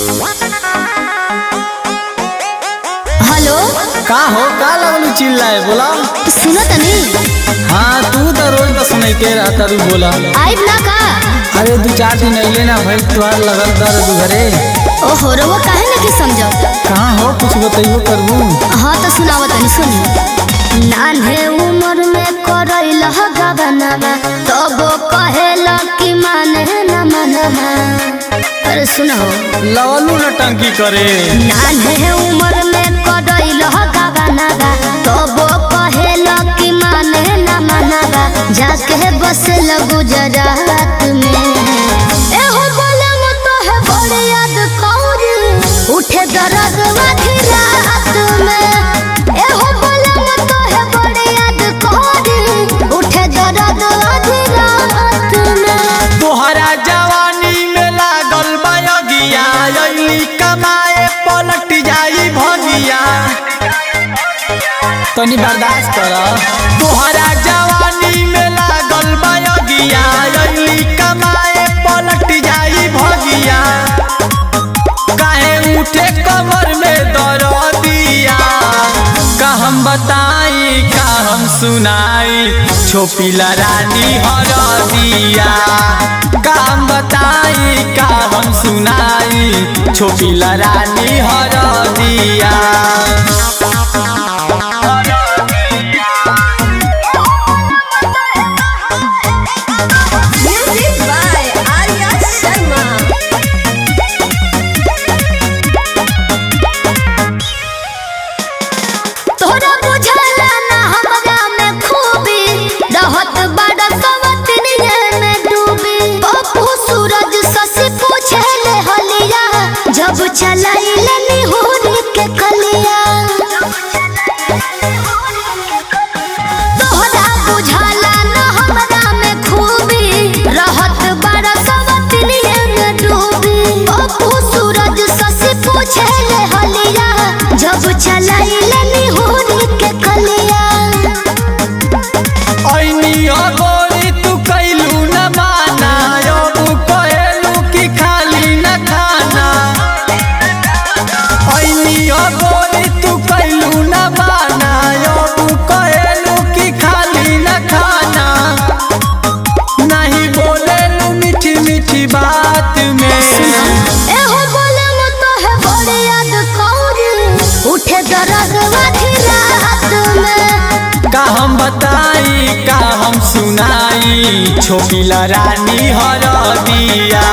Hello का हो का लगलू चिल्लाए बोला। सुनो तनी। हाँ तू तो रोज तो सुनते रहता तू बोला। आइब ना का? अरे 2-4 दिन अइले ना भाई तुहार लगल दर्द घरे। ओहो रवा काहे नहीं समझो? कहाँ हो कुछ बताइयो करबू। हाँ तो सुनाओ तनी सुनी। नान्हे उम्र में करैल गबनवा तबो कहेला कि माने न मनवा। अरे सुनो लगलू नटंकी करे। नान्हे उम्र में करैल गबनवा तबो कहेला कि माने न मनवा। जाके बस गुजरात में एहो बोले मत है बड़ी याद कौरी उठे दर्द आधी रात में। एहो बोले मत है बड़ी याद कौरी उठे दर्द आधी रात में। तोहरा जवानी में लागल बायगिया अइली कमाए पलट जाई भगिया। तनी बर्दाश्त कर। तोहरा जवानी में लागल बायगिया अइली कमाए पलट जाई भगिया। काहे उठे कमर में दर्दिया। का हम बताई का हम सुनाई छोपिला रानी हरदिया। का हम बताई का हम सुनाई छोपिला रानी हरदिया। जब चलाइलनी होरी के कलिया तोहरा बुझाला न हमरा में खूबी रहत बड़ा सवतनिए में डूबी। पप्पू सूरज ससी पूछे ले हलिया जब चलाइलनी होरी के कलिया। ऐनी अगोरी तू कैलू न माना अब कहेलू कि खाली न खाना। ऐनी अगोरी तू कैलू न माना अब कहेलू कि खाली न खाना। नहीं बोलेलू मीठी मीठी बात में। एहो बोले मत है बड़ी याद कौरी उठे दर्द आधी रात में। का हम बताई का हम सुनाई छोपिला रानी हरदिया।